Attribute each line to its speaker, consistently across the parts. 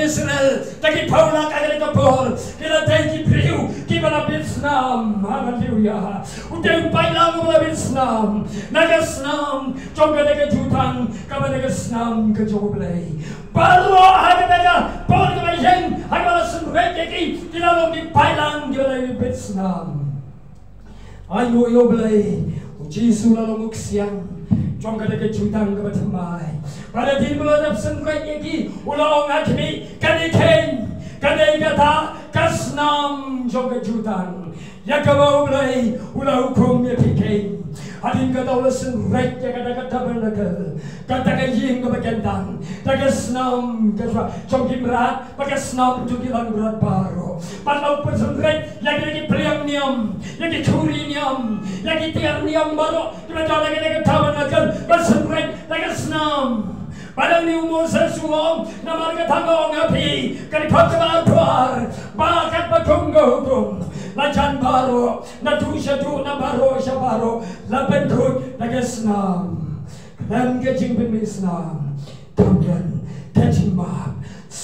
Speaker 1: Israel dagi paula kagale kapor kila dagi priu kibala Vietnam hallelujah udeng pailang kibala Vietnam naga snam jongga daga jutang kaba daga snam ke joblay baru haga daga por kibala yen haga sunre dagi kila long di pailang kibala Vietnam ayo yoblay Jesus lalong uksiang jongga daga jutang kaba tamay pada di bulan sunre dagi ulang akmi kaniken kadai kata kasnam jongga jutang yakabau blay ulau kum ya piken hadin kata ulah sunre ya kata bernakel kata kajing kebakendang tagasnam kaswa jonggi berat bagasnam jugilang berat baru palau sunre yang lagi priang niam lagi curi niam lagi tiar niam baru kita lagi kata bernakel sunre tagasnam Padang ni umur sesuam nama ketanggung api kali kota keluar bakat bertunggu lajan baru natu syadu na baru syabaro lapen kut nagasnam dan kecing pemisnam tamdan kecing map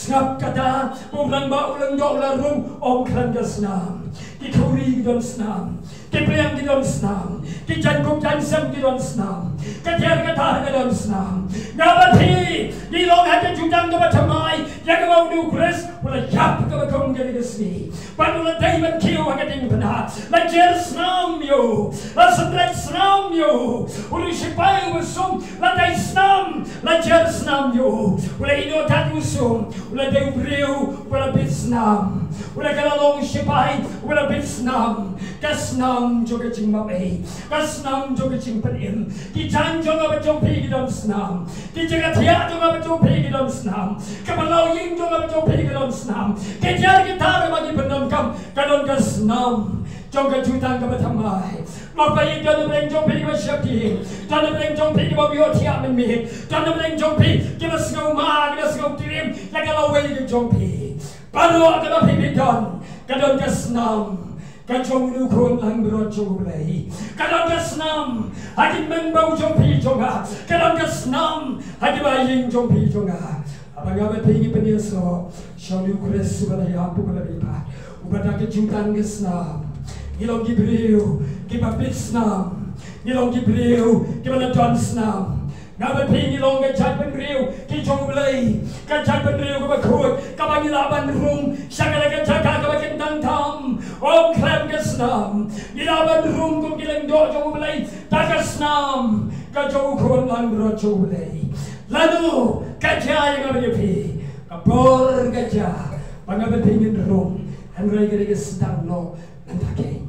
Speaker 1: ngap kata bulan baulang dolar rum om klan gasnam dikuri don snam dipriang di don snam dijangkuk jansam di don snam ketiar kata di don snam ngabati di long hati jutang ke batamai yang mau nukres wala yap ke bakom gani gesni panula daiman kiu hakating panha lajer snam yo la sendret snam yo ulu sipai usum la dai snam lajer snam yo wala ino tat usum wala dai breu wala bisnam wala kalalong sipai wala bisnam kasnam juga cing mabe kasnam juga cing penim di janjong apa jong pi don snam di jaga tiak jong apa jong pi don snam kapalau ying jong apa jong pi don snam kejar gitar bagi penongkam kadon kasnam jong ke jutang ke batamai maka ying don bereng jong pi ke syapti don bereng jong pi ke babi tiak menmi don bereng jong pi kita sengau ma kita sengau tirim lagi lawe ke jong pi baru akan pi don kadon kasnam kacau nukun lang berocong belai, kadang kesnam hadi membau jompi jonga, kadang kesnam hadi baying jompi jonga. Abang abang tinggi penyeso, syau nukres subala yapu bala bipa, ubada kejutan kesnam, ilong gibriu, kibapit snam, ilong gibriu, kibala don snam. Ngabet pingi long kajat penriu kijong belai kajat penriu kabakut kabangi laban rum syakala kajaka kabakentang tam om klam kesnam ilaban rum kum kileng do jong belai takasnam kajau kon lang rojo belai lalu kajai ngabepi kapor kajah pangabet pingi rum hanrai kare kesdang no nantake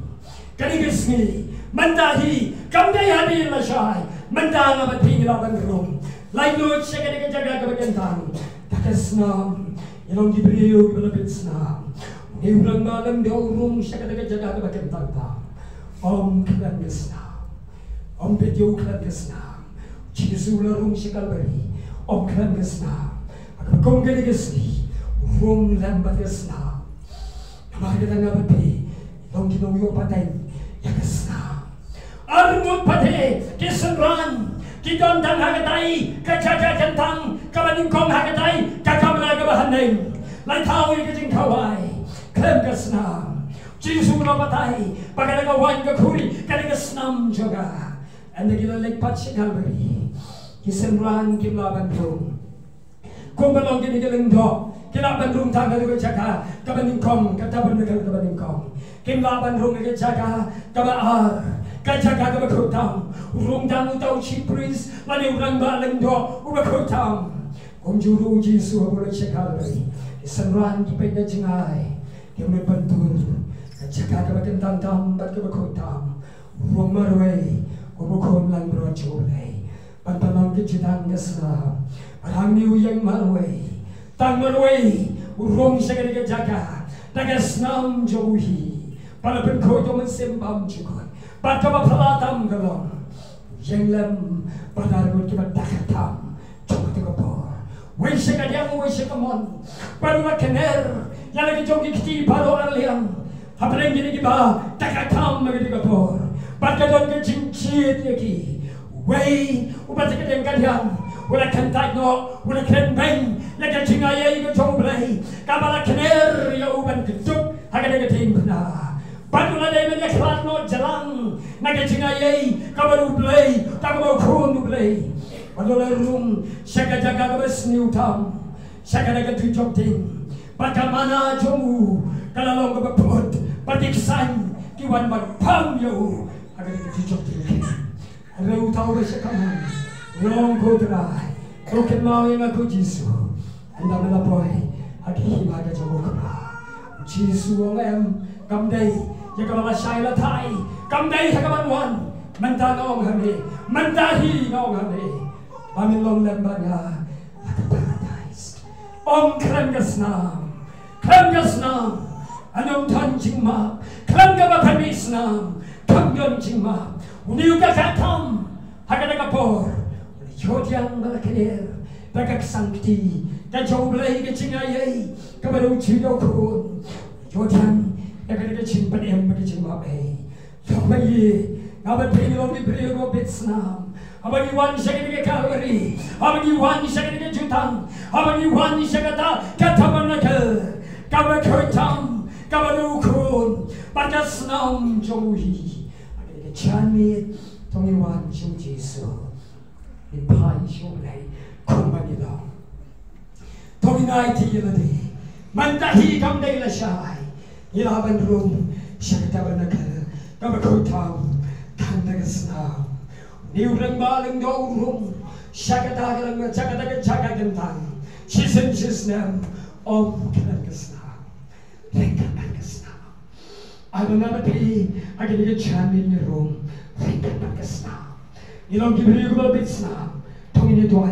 Speaker 1: kani kesni mandahi kamdai hadi lashai mentang apa tinggi lawan rum, lain lut sekali kejaga kebentang, takasnam, yang diberiu kebentang, diulang malam dia rum sekali kejaga kebentang, om klan kesnam, om petiu klan kesnam, cikisula rum sekali beri, om klan kesnam, agak konggali kesni, rum lambat kesnam, kamar kita ngabati, yang kita uyuk paten, ya kesnam. Armut pate kesenran kidon tang hagatai kacaca kentang kabaningkong hagatai kakamra kabahaneng lai tawi kajing kawai klem kesnam jisu napatai pagalaga wan kakuri kaliga snam juga anda gila lekpat sikalberi kesenran kimlaban rum kumbalong kini gelengdo kilaban rum tangga juga jaga kabaningkong kataban negara kabaningkong kimlaban rum juga jaga kabar kajaga ke berkotang, urung dan utau cipris, mani urang baleng do, berkotang. Kumjuru jisu boleh sekali, kesenruan di penda jengai, dia berbentur, kajaga ke berkentang tambat ke berkotang, urung marway, kubukon lang berocole, pantalang kejutang keslam, parang niu yang marway, tang marway, urung sekali kajaga, nagasnam jauhi, pada berkoto mensembam juga. Pada bapalatam galong, yang lem pada rambut kita dakatam, coba tegapor. Wese kadiang wese kamon, baru makener, yang lagi jogi kiti baru arliang, apa yang gini kita dakatam lagi tegapor. Pada don kecincit lagi, wei ubat kadiang kadiang, Ula kentai no, ula ken beng, leka cingaya iko jomblay, kabala kener ya uban ketuk, hagada keting benar. Badula day men yaklat no jalan, naga cingaya, kabaru blay, takabaru kun blay. Badula room, shaka jaga kabes new town, shaka naga tujok ting, bakamana jomu, kalalong kabaput, patiksan, kiwan magpam yo, hagada tujok ting. Hello tau besakaman. Long go dry, broken mowing a good Jesu, and I'm a boy, I keep my Jabokaba. Jesu will come day, Yakama Shaila Tai, come day, Hakaman one, Manta no honey, Manta he no honey. I'm in long Lambana at the paradise. Krangasnam, and I'm touching ma, Krangabakamisnam, Kangon ma, Unuka Katam, Haganagapor. Jodyang malakir, bagak sankti, kajoblay kachingayay, kabaru chidokun. Jodyang, yakagaching panem magachimabay. Yomaye, abapilong ibrigo bitsnam. Abaniwan shagadiga Calvary, abaniwan shagadiga Jutang, abaniwan shagata katamanaka, kabakotam, kabarukun, bagasnam johi. Agadiga chanmit, tongiwan Jesu. In Pai Shulay, Kumanilo. Tominai Tigiladi, Mandahi Gamde La Shai, Ilaban Room, Shakatabanaka, Gamakotam, Kandagasnam, New Rambaling No Room, Shakatagan, Chagagan, Shisnam, Om Kandagasnam, Renkabagasnam. I will never be, I can get chant in your room, Renkabagasnam. You don't give me a little bit now. Don't you do I